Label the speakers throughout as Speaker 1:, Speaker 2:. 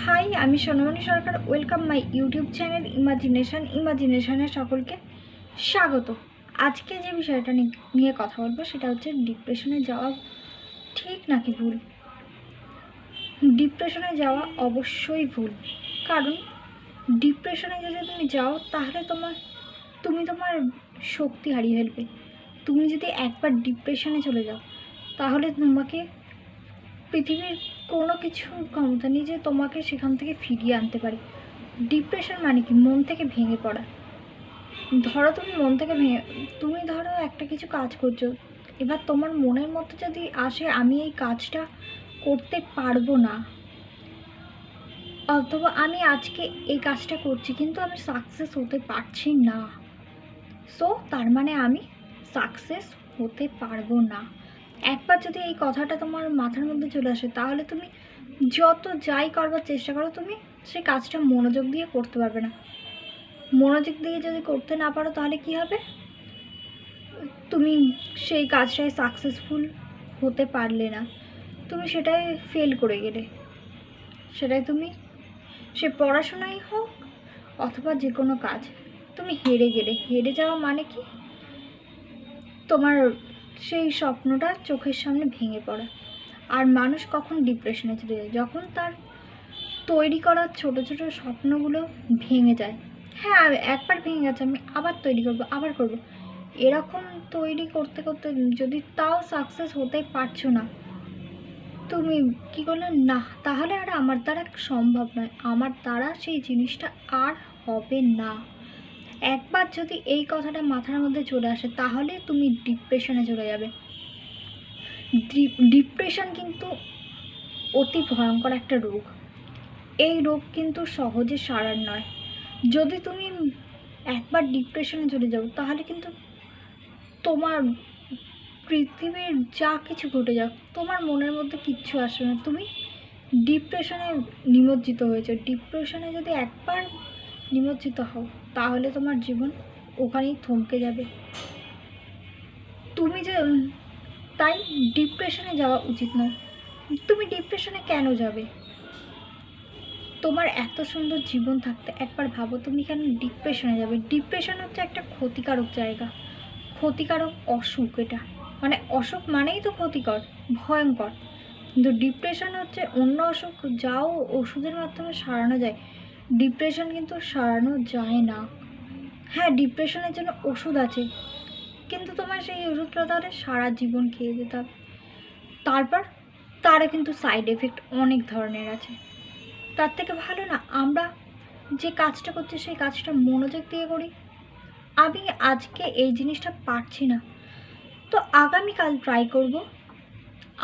Speaker 1: High, আমি সোনামণি সরকার। Welcome my YouTube channel ইমাজিনেশনে সকলকে স্বাগত। আজকে যে বিষয়টা নিয়ে কথা বলবো সেটা হচ্ছে ডিপ্রেশনে যাওয়া ঠিক নাকি ভুল। ডিপ্রেশনে যাওয়া অবশ্যই ভুল, কারণ ডিপ্রেশনে যদি তুমি যাও তাহলে তুমি তোমার শক্তি হারিয়ে ফেলবে। তুমি যদি একবার ডিপ্রেশনে চলে যাও তাহলে তোমাকে পৃথিবীর কোনো কিছু ক্ষমতা নেই যে তোমাকে সেখান থেকে ফিরিয়ে আনতে পারে। ডিপ্রেশন মানে কি? মন থেকে ভেঙে পড়া। ধরো তুমি ধরো একটা কিছু কাজ করছো, এবার তোমার মনের মধ্যে যদি আসে আমি এই কাজটা করতে পারবো না, অথবা আমি আজকে এই কাজটা করছি কিন্তু আমি সাকসেস হতে পারছি না, সো তার মানে আমি সাকসেস হতে পারবো না। একবার যদি এই কথাটা তোমার মাথার মধ্যে চলে আসে তাহলে তুমি যত যাই করবার চেষ্টা করো তুমি সেই কাজটা মনোযোগ দিয়ে করতে পারবে না। মনোযোগ দিয়ে যদি করতে না পারো তাহলে কি হবে? তুমি সেই কাজটায় সাকসেসফুল হতে পারলে না, তুমি সেটাই ফেল করে গেলে। সেটাই তুমি, সে পড়াশোনাই হোক অথবা যে কোনো কাজ, তুমি হেরে গেলে। হেরে যাওয়া মানে কি? তোমার সেই স্বপ্নটা চোখের সামনে ভেঙে পড়া। আর মানুষ কখন ডিপ্রেশনে চলে যায়? যখন তার তৈরি করা ছোট ছোট স্বপ্নগুলো ভেঙে যায়। হ্যাঁ, একবার ভেঙে গেছে, আমি আবার তৈরি আবার করব, এরকম তৈরি করতে করতে যদি তাও সাকসেস হতে পারছো না, তুমি কি করলে? না, তাহলে আর আমার দ্বারা সম্ভব নয়, আমার দ্বারা সেই জিনিসটা আর হবে না। একবার যদি এই কথাটা মাথার মধ্যে চলে আসে তাহলে তুমি ডিপ্রেশনে চলে যাবে। ডিপ্রেশন কিন্তু অতি ভয়ঙ্কর একটা রোগ। এই রোগ কিন্তু সহজে সারার নয়। যদি তুমি একবার ডিপ্রেশনে চলে যাও তাহলে কিন্তু তোমার পৃথিবীর যা কিছু ঘটে যাক তোমার মনের মধ্যে কিচ্ছু আসবে না। তুমি ডিপ্রেশনে নিমজ্জিত হয়েছে। ডিপ্রেশনে যদি একবার নিমজ্জিত হও তাহলে তোমার জীবন ওখানেই থমকে যাবে। তুমি যে তাই ডিপ্রেশনে যাওয়া উচিত নয়। তুমি ডিপ্রেশনে কেন যাবে? তোমার এত সুন্দর জীবন থাকতে একবার ভাবো তুমি কেন ডিপ্রেশনে যাবে। ডিপ্রেশন হচ্ছে একটা ক্ষতিকারক জায়গা, ক্ষতিকারক অসুখ। এটা মানে অসুখ মানেই তো ক্ষতিকর, ভয়ঙ্কর। কিন্তু ডিপ্রেশন হচ্ছে অন্য অসুখ যাও ওষুধের মাধ্যমে সারানো যায়, ডিপ্রেশন কিন্তু সারানো যায় না। হ্যাঁ, ডিপ্রেশনের জন্য ওষুধ আছে, কিন্তু তোমার সেই ওষুধটা তাহলে সারা জীবন খেয়ে যেতে হবে। তারপর তারও কিন্তু সাইড এফেক্ট অনেক ধরনের আছে। তার থেকে ভালো না আমরা যে কাজটা করছি সেই কাজটা মনোযোগ দিয়ে করি। আমি আজকে এই জিনিসটা পারছি না, তো আগামীকাল ট্রাই করব।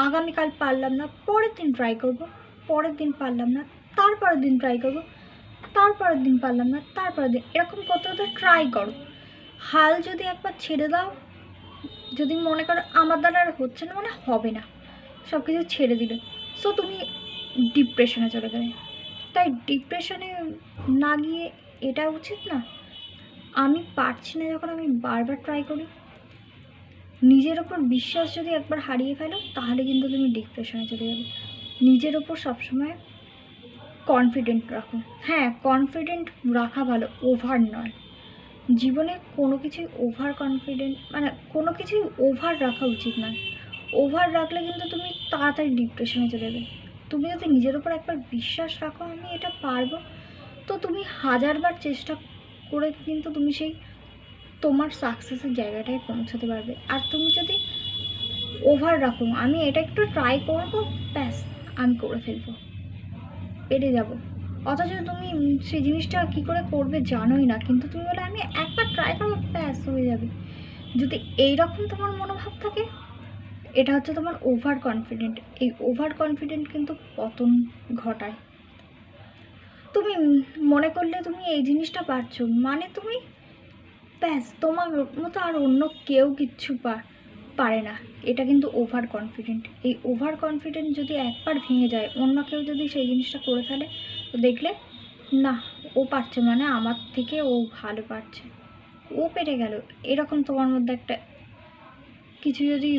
Speaker 1: আগামীকাল পারলাম না, পরের দিন ট্রাই করব। পরের দিন পারলাম না, তারপরের দিন ট্রাই করব। তারপরের দিন পারলাম না, তারপরের দিন, এরকম করতে করতে ট্রাই করো। হাল যদি একবার ছেড়ে দাও, যদি মনে করো আমার দ্বারা আর হচ্ছে না, মানে হবে না, সব কিছু ছেড়ে দিলে, সো তুমি ডিপ্রেশনে চলে গেলে। তাই ডিপ্রেশনে না গিয়ে এটা উচিত না। আমি পারছি না যখন আমি বারবার ট্রাই করি। নিজের ওপর বিশ্বাস যদি একবার হারিয়ে ফেলো তাহলে কিন্তু তুমি ডিপ্রেশনে চলে যাবে। নিজের ওপর সবসময় কনফিডেন্ট রাখো। হ্যাঁ, কনফিডেন্ট রাখা ভালো, ওভার নয়। জীবনে কোনো কিছুই ওভার কনফিডেন্ট মানে কোনো কিছুই ওভার রাখা উচিত নয়। ওভার রাখলে কিন্তু তুমি তাড়াতাড়ি ডিপ্রেশনে চলে যাবে। তুমি যদি নিজের ওপর একবার বিশ্বাস রাখো আমি এটা পারবো, তো তুমি হাজারবার চেষ্টা করে কিন্তু তুমি সেই তোমার সাকসেসের জায়গাটায় পৌঁছাতে পারবে। আর তুমি যদি ওভার রাখো আমি এটা একটু ট্রাই করবো, ব্যাস আমি করে ফেলবো, পেরে যাব, অথচ তুমি সেই জিনিসটা কী করে করবে জানোই না, কিন্তু তুমি বলে আমি একবার ট্রাই করবো, ব্যাস হয়ে যাবে। যদি এইরকম তোমার মনোভাব থাকে, এটা হচ্ছে তোমার ওভার কনফিডেন্ট। এই ওভার কনফিডেন্ট কিন্তু পতন ঘটায়। তুমি মনে করলে তুমি এই জিনিসটা পারছো মানে তুমি ব্যাস তোমার মতো আর অন্য কেউ কিচ্ছু পারে না, এটা কিন্তু ওভার কনফিডেন্ট। এই ওভার কনফিডেন্ট যদি একবার ভেঙে যায়, অন্য কেউ যদি সেই জিনিসটা করে ফেলে, তো দেখলে না ও পারছে মানে আমার থেকে ও ভালো পারছে, ও পেরে গেল, এরকম তোমার মধ্যে একটা কিছু যদি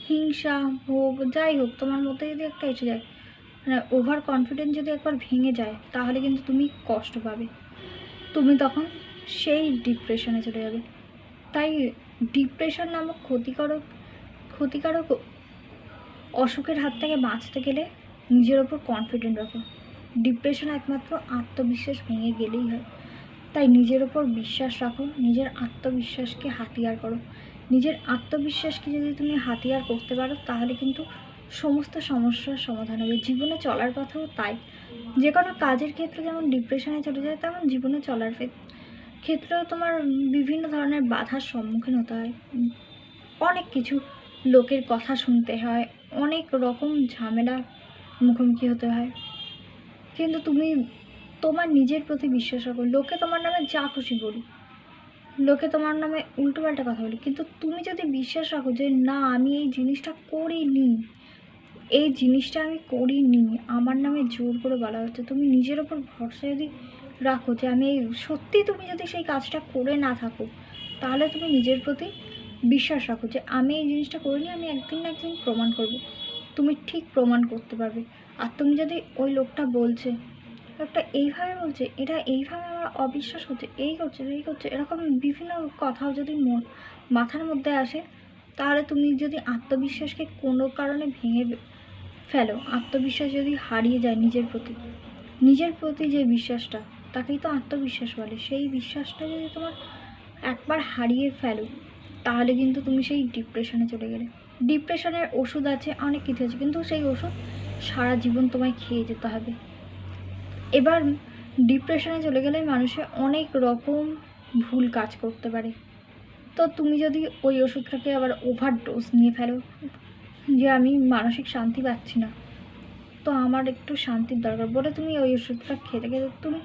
Speaker 1: হিংসা হোক যাই হোক তোমার মধ্যে যদি একটা এসে যায়, মানে ওভার কনফিডেন্স যদি একবার ভেঙে যায় তাহলে কিন্তু তুমি কষ্ট পাবে, তুমি তখন সেই ডিপ্রেশনে চলে যাবে। তাই ডিপ্রেশন নামক ক্ষতিকারক অসুখের হাত থেকে বাঁচতে গেলে নিজের ওপর কনফিডেন্ট রাখো। ডিপ্রেশন একমাত্র আত্মবিশ্বাস ভেঙে গেলেই হয়। তাই নিজের ওপর বিশ্বাস রাখো, নিজের আত্মবিশ্বাসকে হাতিয়ার করো। নিজের আত্মবিশ্বাসকে যদি তুমি হাতিয়ার করতে পারো তাহলে কিন্তু সমস্ত সমস্যার সমাধান হবে। জীবনে চলার পথেও তাই, যে কোনো কাজের ক্ষেত্রে যেমন ডিপ্রেশনে চলে যায়, তেমন জীবনে চলার ক্ষেত্রেও তোমার বিভিন্ন ধরনের বাধার সম্মুখীন হতে হয়, অনেক কিছু লোকের কথা শুনতে হয়, অনেক রকম ঝামেলা মুখোমুখি হতে হয়। কিন্তু তুমি তোমার নিজের প্রতি বিশ্বাস রাখো। লোকে তোমার নামে যা খুশি বলুক, লোকে তোমার নামে উল্টোপাল্টা কথা বলুক, কিন্তু তুমি যদি বিশ্বাস রাখো যে না, আমি এই জিনিসটা করিনি, এই জিনিসটা আমি করিনি, আমার নামে জোর করে বলা হচ্ছে, তুমি নিজের ওপর ভরসা যদি রাখো যে আমি সত্যি, তুমি যদি সেই কাজটা করে না থাকো তাহলে তুমি নিজের প্রতি বিশ্বাস রাখো যে আমি এই জিনিসটা করিনি, আমি একদিন না একদিন প্রমাণ করব। তুমি ঠিক প্রমাণ করতে পারবে। আর তুমি যদি ওই লোকটা বলছে, লোকটা এইভাবে বলছে, এটা এইভাবে আমার অবিশ্বাস হচ্ছে, এই করছে এরকম বিভিন্ন কথাও যদি মাথার মধ্যে আসে, তাহলে তুমি যদি আত্মবিশ্বাসকে কোনো কারণে ভেঙে ফেলো, আত্মবিশ্বাস যদি হারিয়ে যায় নিজের প্রতি যে বিশ্বাসটা, তাকেই তো আত্মবিশ্বাস বলে, সেই বিশ্বাসটা যদি তোমার একবার হারিয়ে ফেলো তাহলে কিন্তু তুমি সেই ডিপ্রেশনে চলে গেলে। ডিপ্রেশনের ওষুধ আছে, অনেক কিছু আছে, কিন্তু সেই ওষুধ সারা জীবন তোমায় খেয়ে যেতে হবে। এবার ডিপ্রেশনে চলে গেলে মানুষে অনেক রকম ভুল কাজ করতে পারে। তো তুমি যদি ওই ওষুধটাকে আবার ওভারডোজ নিয়ে ফেলো, যে আমি মানসিক শান্তি পাচ্ছি না, তো আমার একটু শান্তির দরকার বলে তুমি ওই ওষুধটা খেতে খেতে তুমি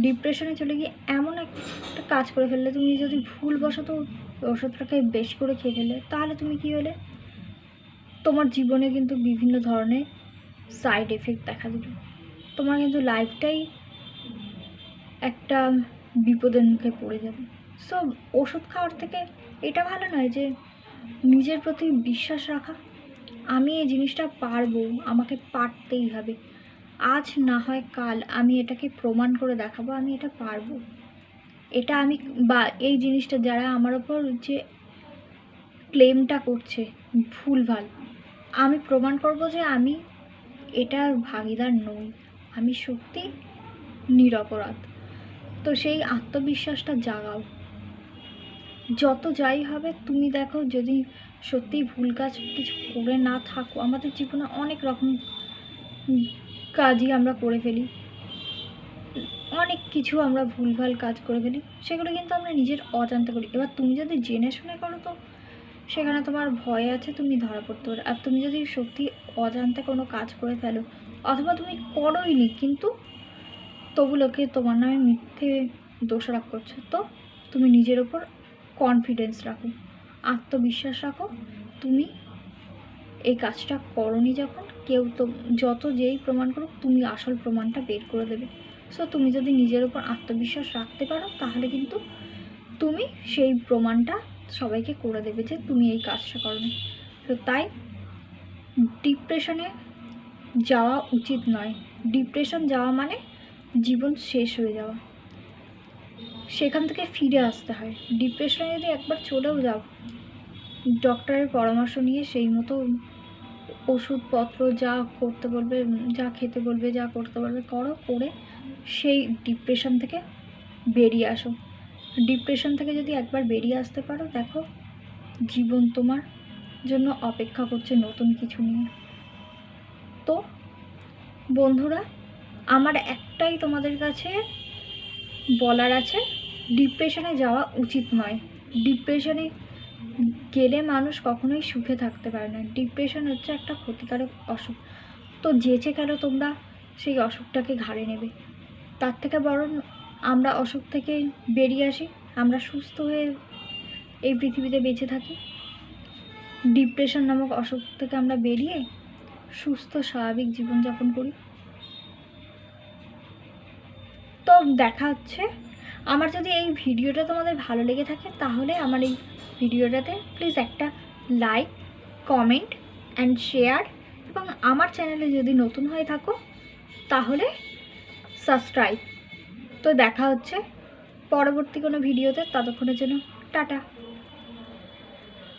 Speaker 1: ডিপ্রেশনে চলে গিয়ে এমন একটা কাজ করে ফেললে, তুমি যদি ভুলবশত ওষুধটাকে বেশি করে খেয়ে ফেললে, তাহলে তুমি কী হলে, তোমার জীবনে কিন্তু বিভিন্ন ধরনের সাইড এফেক্ট দেখা দেবে, তোমার কিন্তু লাইফটাই একটা বিপদের মুখে পড়ে যাবে। সো ওষুধ খাওয়ার থেকে এটা ভালো নয় যে নিজের প্রতি বিশ্বাস রাখা, আমি এই জিনিসটা পারবো, আমাকে পারতেই হবে, আজ না হয় কাল আমি এটাকে প্রমাণ করে দেখাবো, আমি এটা পারবো, এটা আমি, বা এই জিনিসটা যারা আমার ওপর যে ক্লেমটা করছে ভুলভাল, আমি প্রমাণ করব যে আমি এটার ভাগিদার নই, আমি সত্যি নিরপরাধ। তো সেই আত্মবিশ্বাসটা জাগাও। যত যাই হবে, তুমি দেখো যদি সত্যিই ভুল কাজ কিছু করে না থাকো, আমাদের জীবনে অনেক রকম কাজই আমরা করে ফেলি, অনেক কিছু আমরা ভুলভাল কাজ করে ফেলি, সেগুলো কিন্তু আমরা নিজের অজান্তে করি। এবার তুমি যদি জেনে শুনে করো তো সেখানে তোমার ভয় আছে, তুমি ধরা পড়তে পারো। আর তুমি যদি সত্যি অজান্তে কোনো কাজ করে ফেলো, অথবা তুমি করোইনি কিন্তু তবু লোকে তোমার নামে মিথ্যে দোষারোপ করছে, তো তুমি নিজের ওপর কনফিডেন্স রাখো, আত্মবিশ্বাস রাখো, তুমি এই কাজটা করোনি যখন, কেউ তো যত যেই প্রমাণ করুক, তুমি আসল প্রমাণটা বের করে দেবে। সো তুমি যদি নিজের ওপর আত্মবিশ্বাস রাখতে পারো তাহলে কিন্তু তুমি সেই প্রমাণটা সবাইকে করে দেবে যে তুমি এই কাজটা করোনি। তো তাই ডিপ্রেশনে যাওয়া উচিত নয়। ডিপ্রেশন যাওয়া মানে জীবন শেষ হয়ে যাওয়া, সেখান থেকে ফিরে আসতে হয়। ডিপ্রেশনে যদি একবার চলেও যাও, ডক্টরের পরামর্শ নিয়ে সেই মতো ওষুধপত্র যা করতে বলবে, যা খেতে বলবে, যা করতে বলবে করে সেই ডিপ্রেশন থেকে বেরিয়ে আসো। ডিপ্রেশন থেকে যদি একবার বেরিয়ে আসতে পারো, দেখো জীবন তোমার জন্য অপেক্ষা করছে নতুন কিছু নিয়ে। তো বন্ধুরা, আমার একটাই তোমাদের কাছে বলার আছে, ডিপ্রেশনে যাওয়া উচিত নয়। ডিপ্রেশনে গেলে মানুষ কখনোই সুখে থাকতে পারে না। ডিপ্রেশন হচ্ছে একটা ক্ষতিকারক অসুখ। তো যেচে কেন তোমরা সেই অসুখটাকে ঘাড়ে নেবে, তার থেকে বরং আমরা অসুখ থেকে বেরিয়ে আসি, আমরা সুস্থ হয়ে এই পৃথিবীতে বেঁচে থাকি। ডিপ্রেশন নামক অসুখ থেকে আমরা বেরিয়ে সুস্থ স্বাভাবিক জীবনযাপন করি। তো দেখা হচ্ছে। আমার যদি এই ভিডিওটা তোমাদের ভালো লেগে থাকে তাহলে আমার এই ভিডিওটাতে প্লিজ একটা লাইক, কমেন্ট অ্যান্ড শেয়ার এবং আমার চ্যানেলে যদি নতুন হয়ে থাকো তাহলে সাবস্ক্রাইব। তো দেখা হচ্ছে পরবর্তী কোনো ভিডিওতে, ততক্ষণের জন্য টাটা।